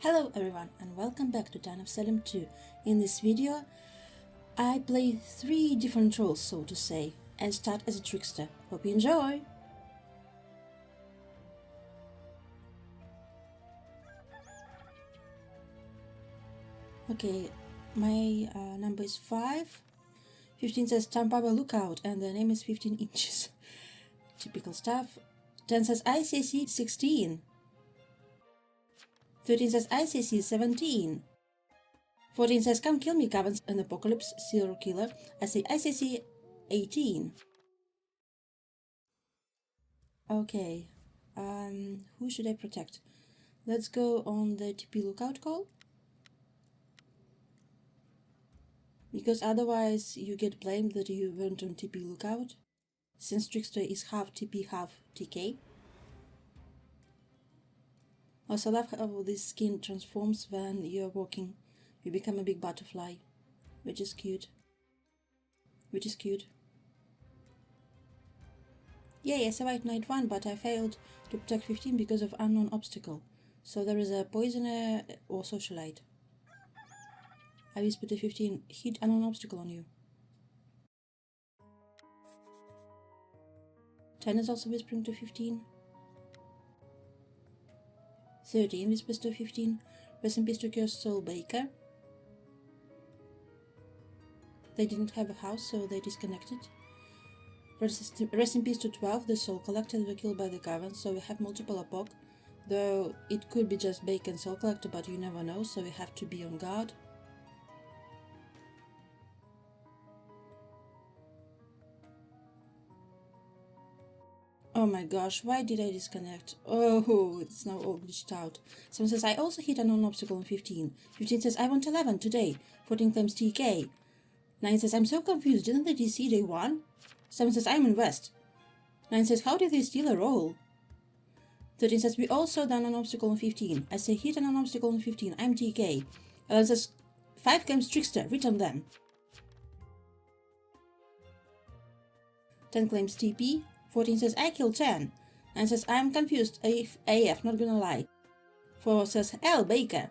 Hello everyone and welcome back to Town of Salem 2. In this video, I play 3 different roles, so to say, and start as a trickster. Hope you enjoy! Okay, my number is 5. 15 says Tampaba Lookout and the name is 15 inches. Typical stuff. 10 says ICC 16. 13 says ICC 17. 14 says Come Kill Me Cavans an Apocalypse Serial Killer. I say ICC 18. Okay, who should I protect? Let's go on the TP lookout call. Because otherwise you get blamed that you weren't on TP lookout, since Trickster is half TP, half TK. Also, I love how this skin transforms when you're walking. You become a big butterfly, which is cute. Yay, I survived night 1, but I failed to protect 15 because of unknown obstacle. So there is a poisoner or socialite. I whisper to 15, hit unknown obstacle on you. 10 is also whispering to 15. 13 whispers to 15, rest in peace to Cursed Soul Baker. They didn't have a house, so they disconnected. Rest in peace to 12, the Soul Collector were killed by the Cavern, so we have multiple APOC. Though it could be just Baker and Soul Collector, but you never know, so we have to be on guard. Oh my gosh, why did I disconnect? Oh, it's now all glitched out. Someone says, I also hit an unknown obstacle on 15. 15 says, I want 11 today. 14 claims TK. 9 says, I'm so confused, didn't they DC day 1? 7 says, I'm in West. 9 says, how did they steal a roll? 13 says, we also done an obstacle on 15. I say, hit an obstacle on 15, I'm TK. 11 says, 5 claims Trickster, return them. 10 claims TP. 14 says, I killed 10. 9 says, I'm confused, AF, not gonna lie. 4 says, L, Baker.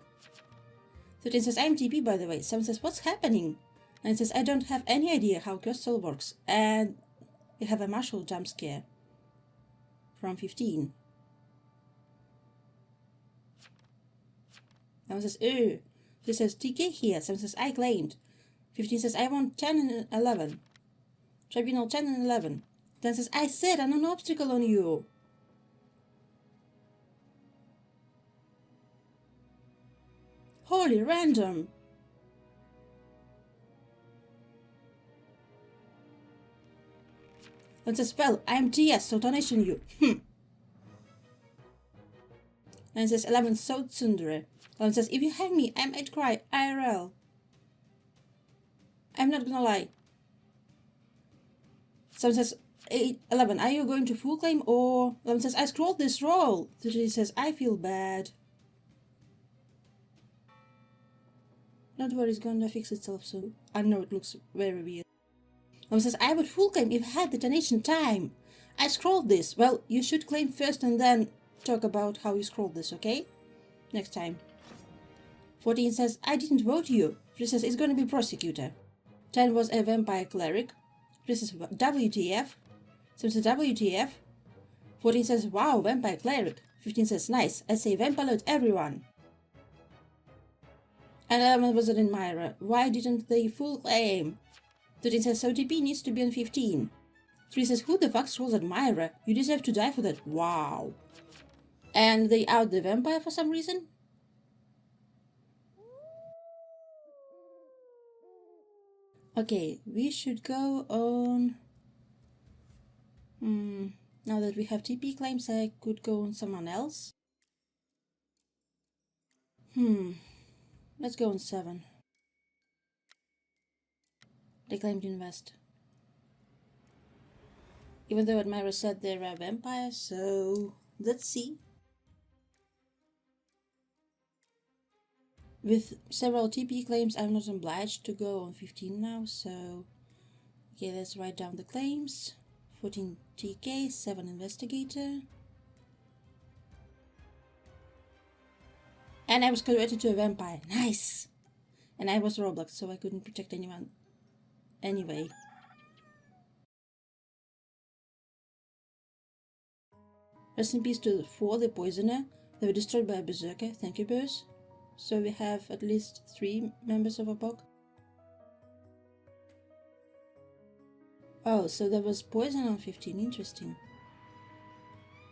13 says, I'm TP by the way. 7 says, what's happening? 9 says, I don't have any idea how Cursed Soul works. And we have a Marshall jump scare from 15. 7 says, ew. 3 says, TK here. 7 says, I claimed. 15 says, I want 10 and 11. Tribunal 10 and 11. 10 says, I said an obstacle on you. Holy random. 1 says, well, I'm TS, so donation you. 9 says, 11 so tsundere. 11 says, if you hang me, I might cry, IRL. I'm not gonna lie. 7 says, 11, are you going to full claim or... 11 says, I scrolled this roll. 13 says, I feel bad. Don't worry, it's gonna fix itself soon. I know it looks very weird. 11 says, I would full claim if I had the donation time. I scrolled this. Well, you should claim first and then talk about how you scrolled this, okay? Next time. 14 says, I didn't vote you. 3 says, it's gonna be prosecutor. 10 was a vampire cleric. 3 says, WTF. 7 says, WTF. 14 says, wow, vampire cleric. 15 says, nice. I say, vampire load everyone. And 11 was an admirer. Why didn't they full claim? 13 says, so TP needs to be on 15. 3 says, who the fuck scrolls admirer? You deserve to die for that. Wow. And they out the vampire for some reason? Okay, we should go on... now that we have TP claims, I could go on someone else. Let's go on 7. They claimed invest. Even though Admira said they're a vampire, so let's see. With several TP claims, I'm not obliged to go on 15 now, so... Okay, let's write down the claims. 14 TK, 7 investigator. And I was converted to a vampire. Nice! And I was Roblox, so I couldn't protect anyone. Anyway. Rest in peace to 4, the poisoner. They were destroyed by a berserker. Thank you, Burs. So we have at least 3 members of our pack. Oh, so there was poison on 15. Interesting.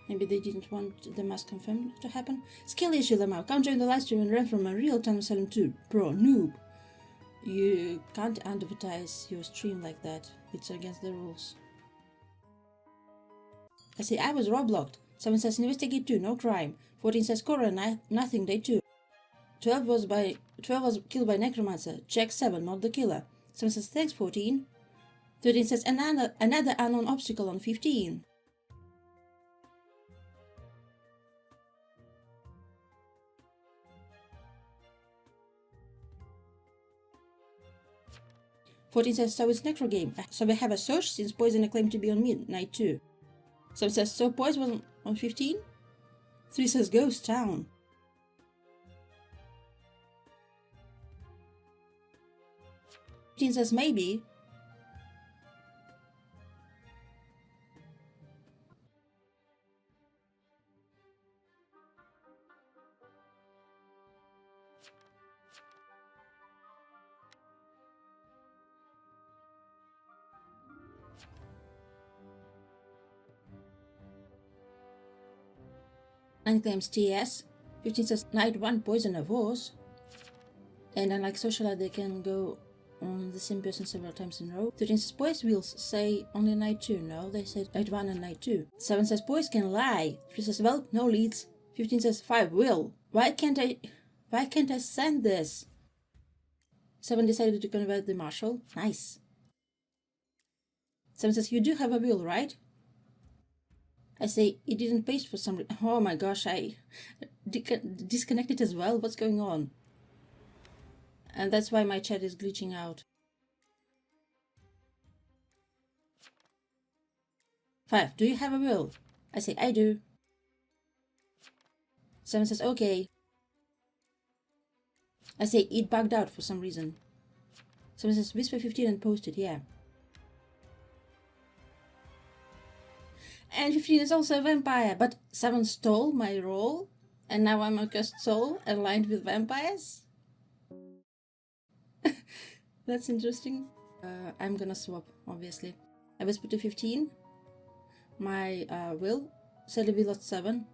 Maybe they didn't want the mask confirmed to happen. Skill issue, Lamau. Can't join the live stream and run from a real time Salem 2. Bro, noob. You can't advertise your stream like that. It's against the rules. I say I was roblocked. 7 says investigate 2, no crime. 14 says Cora, nothing, day 2. 12 was killed by necromancer. Check 7, not the killer. 7 says thanks 14. 13 says another unknown obstacle on 15. Fourteen says so it's necro game. So we have a search since poison claimed to be on midnight too. 7 says so poison on 15. 3 says ghost town. 15 says maybe. And claims TS. 15 says night 1 poisoner was. And unlike socialite, they can go on the same person several times in a row. 13 says boys will say only night 2. No, they said night 1 and night 2. 7 says boys can lie. 3 says well, no leads. 15 says 5 will. Why can't I send this? 7 decided to convert the marshal. Nice. 7 says you do have a will, right? I say it didn't paste for some reason. Oh my gosh, I disconnected as well. What's going on? And that's why my chat is glitching out. 5. Do you have a will? I say I do. 7 says okay. I say it bugged out for some reason. 7 says whisper 15 and posted, yeah. And 15 is also a vampire, but 7 stole my role, and now I'm a cursed soul aligned with vampires? That's interesting. I'm gonna swap, obviously. I was put to 15. My will, sadly we lost 7.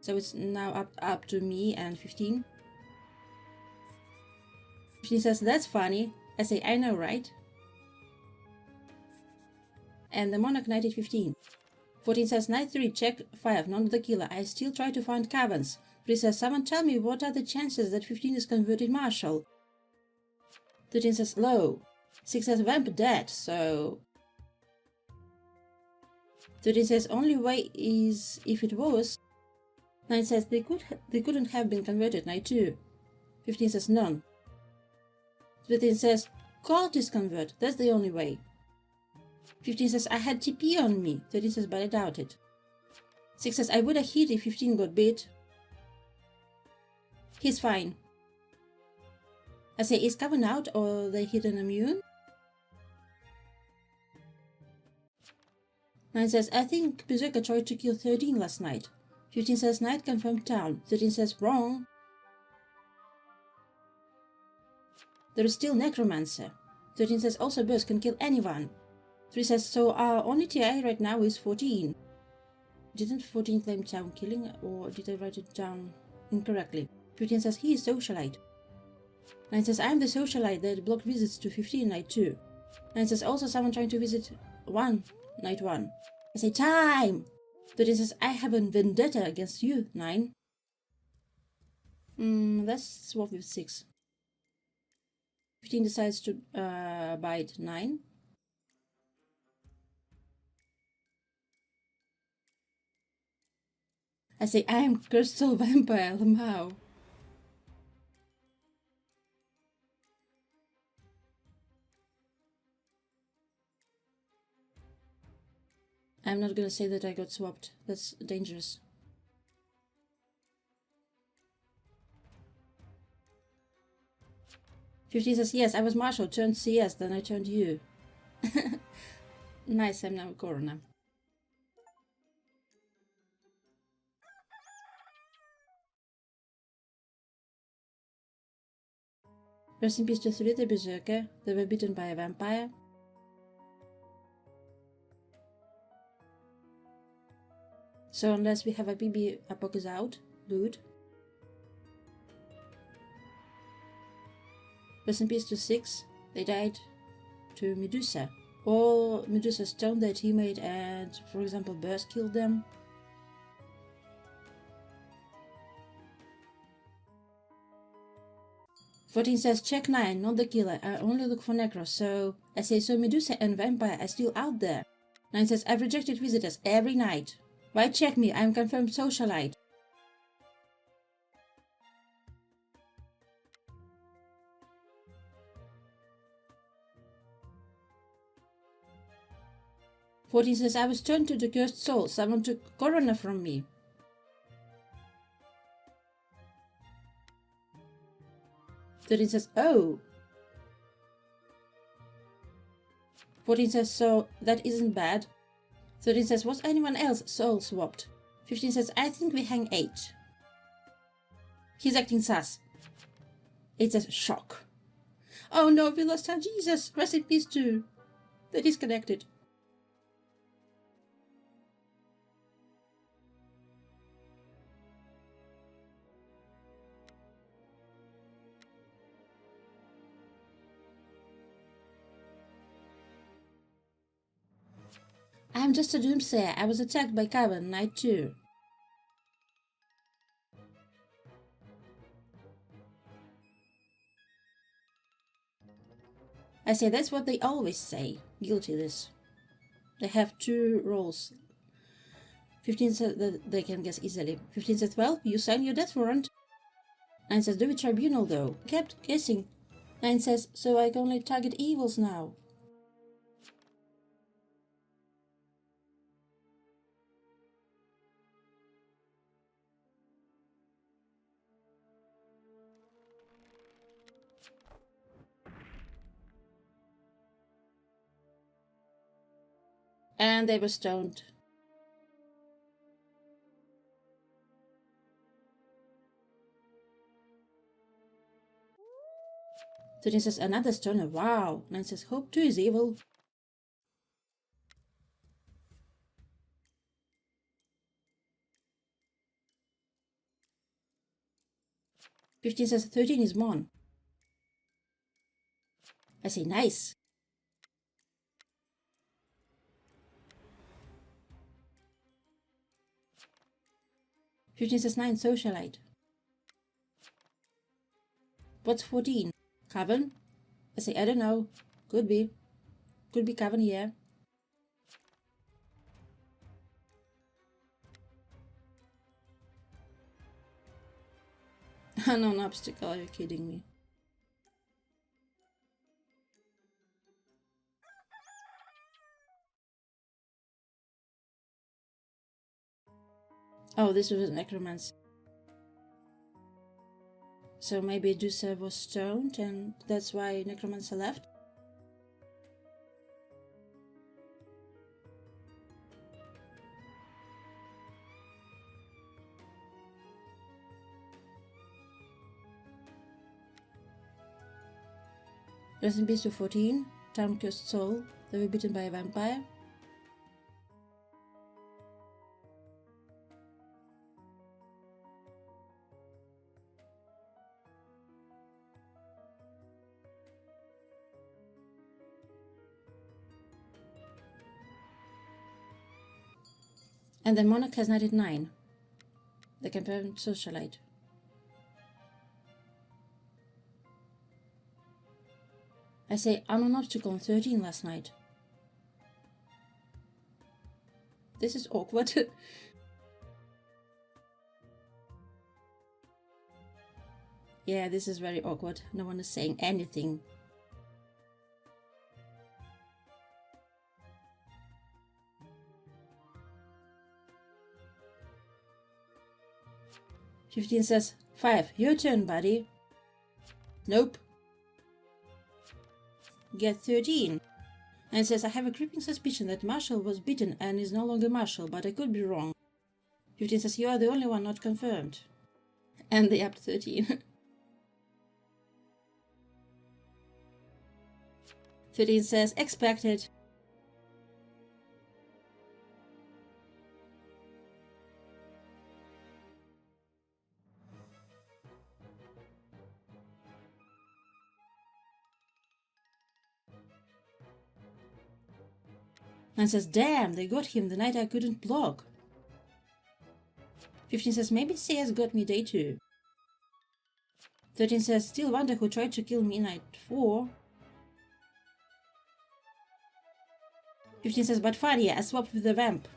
So it's now up to me and 15. 15 says, that's funny. I say, I know, right? And the monarch knighted 15. 14 says, night 3, check 5, not the killer. I still try to find caverns. 3 says, someone tell me what are the chances that 15 is converted marshal? 13 says, low. 6 says, vamp dead, so... 13 says, only way is if it was. 9 says, they couldn't have been converted, night 2. 15 says, none. 13 says, cultist convert, that's the only way. 15 says, I had TP on me. 13 says, but I doubt it. 6 says, I would have hit if 15 got bit. He's fine. I say, is Coven out or they hit an immune? 9 says, I think Berserker tried to kill 13 last night. 15 says, night confirmed town. 13 says, wrong. There is still Necromancer. 13 says, also Burst can kill anyone. 3 says, so our only TAA right now is 14. Didn't 14 claim town killing, or did I write it down incorrectly? 15 says, he is socialite. 9 says, I'm the socialite that blocked visits to 15 night 2. 9 says, also someone trying to visit 1 night 1. I say, time! 13 says, I have a vendetta against you, 9. Let's swap with 6. 15 decides to bite 9. I say, I am cursed soul vampire, Lamau. I'm not gonna say that I got swapped. That's dangerous. 15 says, yes, I was Marshall, turned CS, then I turned you. Nice, I'm now a coroner. Rest in peace to 3 the Berserker. They were bitten by a vampire. So unless we have a BB, Apok is out. Good. Rest in peace to 6. They died to Medusa. Or Medusa stoned their teammate and, for example, Burst killed them. Fourteen says, check 9, not the killer. I only look for Necros, so I say, so Medusa and Vampire are still out there. 9 says, I've rejected visitors every night. Why check me? I'm confirmed socialite. Fourteen says, I was turned to the cursed soul. Someone took Corona from me. 13 says, oh. 14 says, so that isn't bad. 13 says, was anyone else soul swapped? 15 says, I think we hang 8. He's acting sus. 8 says, shock. Oh no, we lost our Jesus. Rest in peace too. They disconnected. I'm just a doomsayer. I was attacked by Cavern, night 2. I say that's what they always say. Guilty this. They have 2 roles. 15 says that they can guess easily. 15 says, well, you sign your death warrant. 9 says, do it tribunal though. Kept guessing. 9 says, so I can only target evils now. And they were stoned. Thirteen says, another stoner, wow. 9 says, hope 2 is evil. Fifteen says, 13 is Mon. I say, nice. 15 says, 9 socialite. What's 14? Cavern? I say, I don't know. Could be. Could be Cavern, yeah. Unknown obstacle, are you kidding me? Oh, this was necromancy. So maybe Dusa was stoned and that's why necromancer left? Rest in peace to 14, Town Cursed Soul. They were bitten by a vampire. And then Monarch has 99. The confirmed socialite. I say unknown obstacle on 13 last night. This is awkward. Yeah, this is very awkward. No one is saying anything. Fifteen says, 5, your turn, buddy. Nope. get 13. And it says, I have a creeping suspicion that Marshall was beaten and is no longer Marshall, but I could be wrong. 15 says, you are the only one not confirmed. And they upped 13. 13 says, expected. And says, damn, they got him the night I couldn't block. 15 says, maybe CS got me day 2. 13 says, still wonder who tried to kill me night 4. 15 says, but funny, I swapped with the vamp.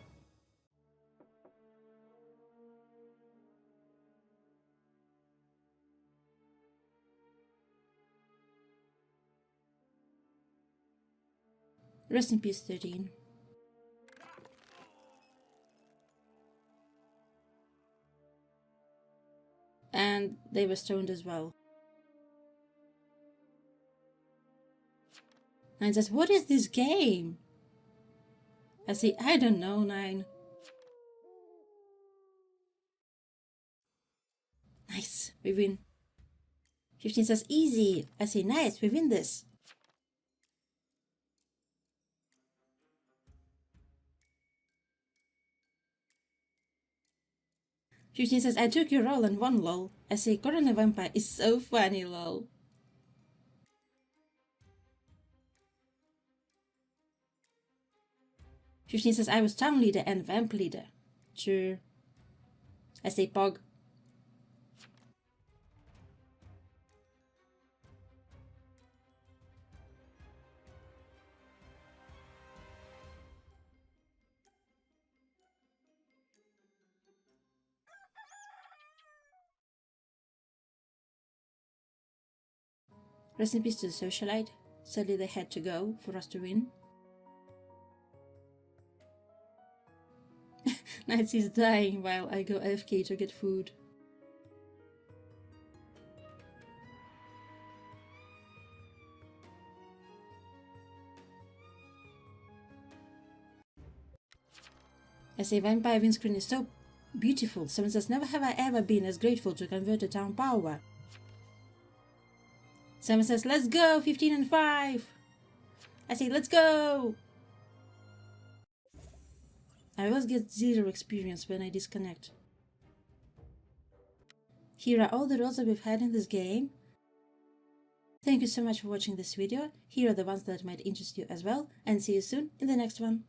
Rest in peace, 13. And they were stoned as well. 9 says, what is this game? I say, I don't know, 9. Nice, we win. 15 says, easy. I say, nice, we win this. Fifteen says, I took your role and won, lol. I say, Corona Vampire is so funny, lol. 15 says, I was town leader and vamp leader. True. I say, Pog. Rest in peace to the socialite. Sadly, they had to go for us to win. Knights is dying while I go AFK to get food. I say, Vampire win screen is so beautiful. Someone says, never have I ever been as grateful to convert a town power. Someone says, let's go, 15 and 5. I say, let's go. I always get 0 experience when I disconnect. Here are all the roles that we've had in this game. Thank you so much for watching this video. Here are the ones that might interest you as well, and see you soon in the next one.